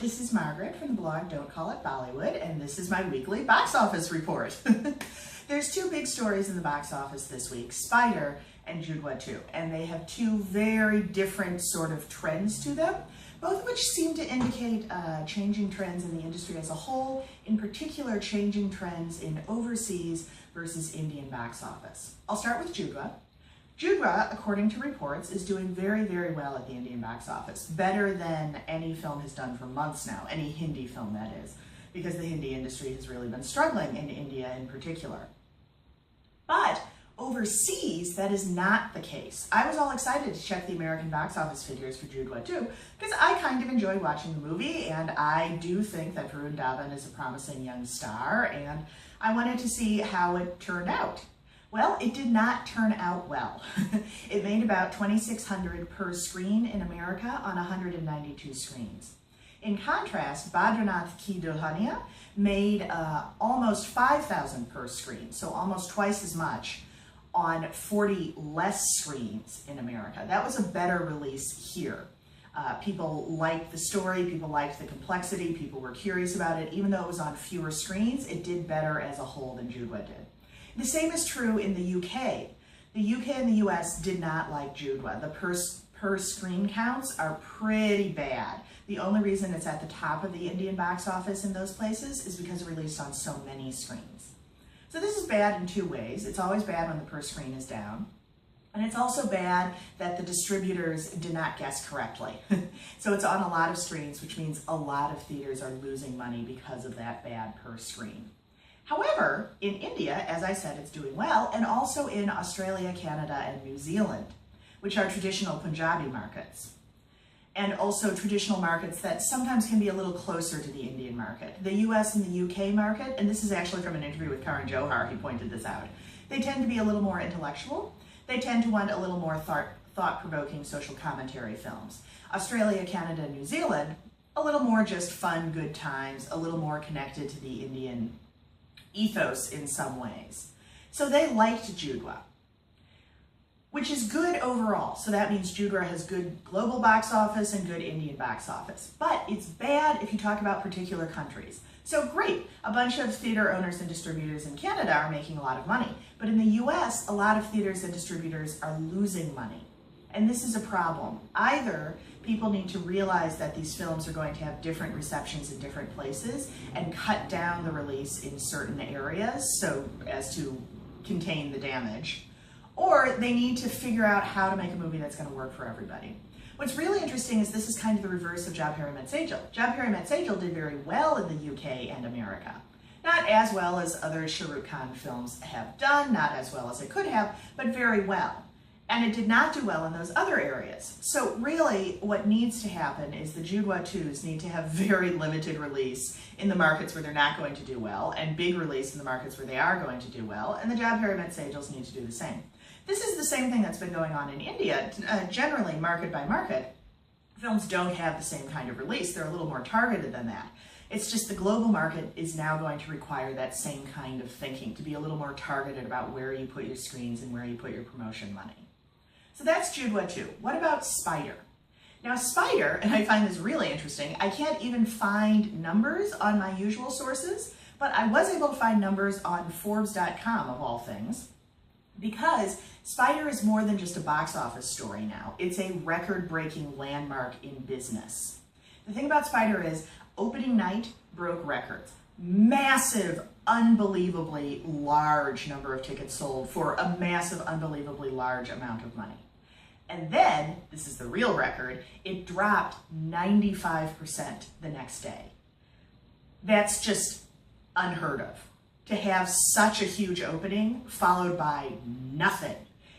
this is Margaret from the blog Don't Call It Bollywood, and this is my weekly box office report. There's two big stories in the box office this week, Spyder and Judwaa 2, and they have two very different sort of trends to them, both of which seem to indicate changing trends in the industry as a whole, in particular changing trends in overseas versus Indian box office. I'll start with Judwaa. Judwaa, according to reports, is doing very, very well at the Indian box office, better than any film has done for months now, any Hindi film that is, because the Hindi industry has really been struggling in India in particular. But overseas, that is not the case. I was all excited to check the American box office figures for Judwaa 2 because I kind of enjoy watching the movie, and I do think that Varun Dhawan is a promising young star, and I wanted to see how it turned out. Well, it did not turn out well. It made about $2,600 per screen in America on 192 screens. In contrast, Badranath Ki Dulhania made almost $5,000 per screen, so almost twice as much on 40 less screens in America. That was a better release here. People liked the story, people liked the complexity, people were curious about it. Even though it was on fewer screens, it did better as a whole than Judwaa did. The same is true in the UK. The UK and the US did not like Judwaa. The per screen counts are pretty bad. The only reason it's at the top of the Indian box office in those places is because it released on so many screens. So this is bad in two ways. It's always bad when the per screen is down. And it's also bad that the distributors did not guess correctly. So it's on a lot of screens, which means a lot of theaters are losing money because of that bad per screen. However, in India, as I said, it's doing well, and also in Australia, Canada, and New Zealand, which are traditional Punjabi markets, and also traditional markets that sometimes can be a little closer to the Indian market. The US and the UK market, and this is actually from an interview with Karan Johar, he pointed this out, they tend to be a little more intellectual. They tend to want a little more thought-provoking social commentary films. Australia, Canada, and New Zealand, a little more just fun, good times, a little more connected to the Indian ethos in some ways. So they liked Judwaa, which is good overall. So that means Judwaa has good global box office and good Indian box office. But it's bad if you talk about particular countries. So great, a bunch of theater owners and distributors in Canada are making a lot of money. But in the US, a lot of theaters and distributors are losing money. And this is a problem. Either people need to realize that these films are going to have different receptions in different places and cut down the release in certain areas so as to contain the damage, or they need to figure out how to make a movie that's going to work for everybody. What's really interesting is this is kind of the reverse of Jab Harry Met Sejal. Jab Harry Met Sejal did very well in the UK and America. Not as well as other Shah Rukh Khan films have done, not as well as it could have, but very well. And it did not do well in those other areas. So really what needs to happen is the Judwaa 2s need to have very limited release in the markets where they're not going to do well, and big release in the markets where they are going to do well, and the Jab Harry Met Sejals need to do the same. This is the same thing that's been going on in India. Generally, market by market, films don't have the same kind of release. They're a little more targeted than that. It's just the global market is now going to require that same kind of thinking, to be a little more targeted about where you put your screens and where you put your promotion money. So that's Judwaa 2. What about Spyder? Now Spyder, and I find this really interesting, I can't even find numbers on my usual sources, but I was able to find numbers on Forbes.com of all things, because Spyder is more than just a box office story now. It's a record-breaking landmark in business. The thing about Spyder is opening night broke records. Massive, unbelievably large number of tickets sold for a massive, unbelievably large amount of money. And then, this is the real record, it dropped 95% the next day. That's just unheard of, to have such a huge opening followed by nothing.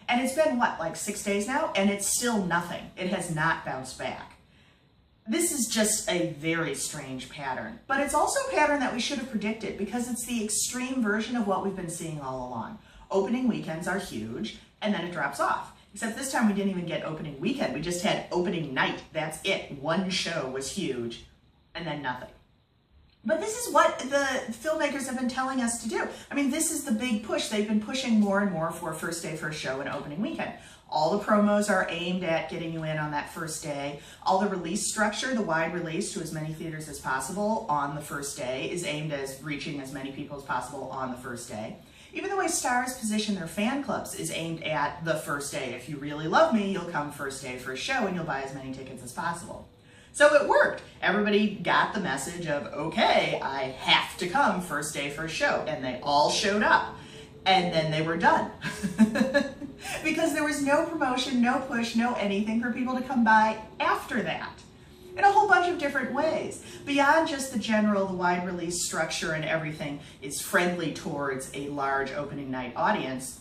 And it's been, what, like 6 days now? And it's still nothing. It has not bounced back. This is just a very strange pattern, but it's also a pattern that we should have predicted because it's the extreme version of what we've been seeing all along. Opening weekends are huge, and then it drops off. Except this time we didn't even get opening weekend, we just had opening night. That's it. One show was huge, and then nothing. But this is what the filmmakers have been telling us to do. I mean, this is the big push. They've been pushing more and more for first day, first show and opening weekend. All the promos are aimed at getting you in on that first day. All the release structure, the wide release to as many theaters as possible on the first day, is aimed as reaching as many people as possible on the first day. Even the way stars position their fan clubs is aimed at the first day. If you really love me, you'll come first day, first show, and you'll buy as many tickets as possible. So it worked. Everybody got the message of, okay, I have to come first day, first show. And they all showed up. And then they were done. Because there was no promotion, no push, no anything for people to come by after that. In a whole bunch of different ways. Beyond just the general, the wide release structure and everything is friendly towards a large opening night audience,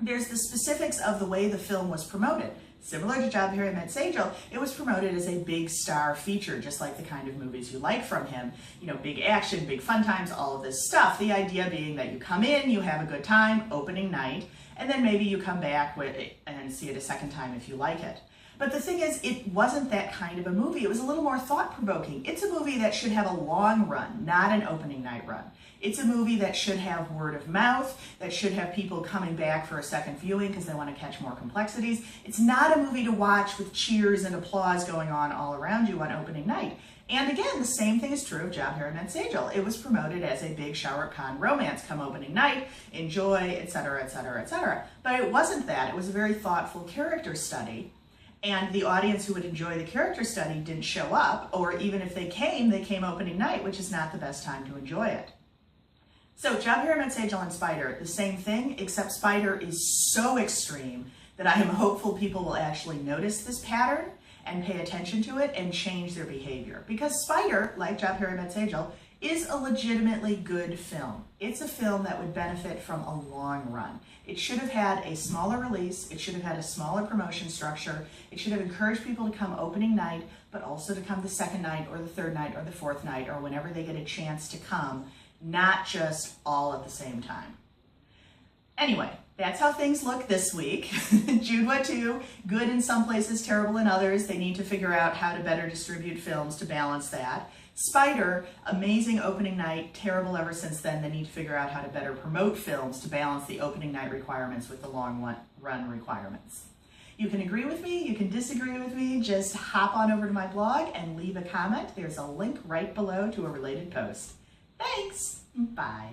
there's the specifics of the way the film was promoted. Similar to Job Here I Met Sejal, it was promoted as a big star feature, just like the kind of movies you like from him. You know, big action, big fun times, all of this stuff. The idea being that you come in, you have a good time, opening night, and then maybe you come back with it and see it a second time if you like it. But the thing is, it wasn't that kind of a movie. It was a little more thought-provoking. It's a movie that should have a long run, not an opening night run. It's a movie that should have word of mouth, that should have people coming back for a second viewing because they want to catch more complexities. It's not a movie to watch with cheers and applause going on all around you on opening night. And again, the same thing is true of Job Here I Met Sejal. It was promoted as a big Shah Rukh Khan romance, come opening night, enjoy, etc., etc., etc. But it wasn't that. It was a very thoughtful character study. And the audience who would enjoy the character study didn't show up, or even if they came opening night, which is not the best time to enjoy it. So Job Here I Met Sejal and Spyder, the same thing, except Spyder is so extreme that I am hopeful people will actually notice this pattern and pay attention to it and change their behavior. Because Spyder, like Job Here I Met Sejal, is a legitimately good film. It's a film that would benefit from a long run. It should have had a smaller release, it should have had a smaller promotion structure, it should have encouraged people to come opening night, but also to come the second night or the third night or the fourth night or whenever they get a chance to come, not just all at the same time. Anyway, that's how things look this week. Judwaa 2, good in some places, terrible in others. They need to figure out how to better distribute films to balance that. Spyder, amazing opening night, terrible ever since then. They need to figure out how to better promote films to balance the opening night requirements with the long run requirements. You can agree with me, you can disagree with me, just hop on over to my blog and leave a comment. There's a link right below to a related post. Thanks, bye.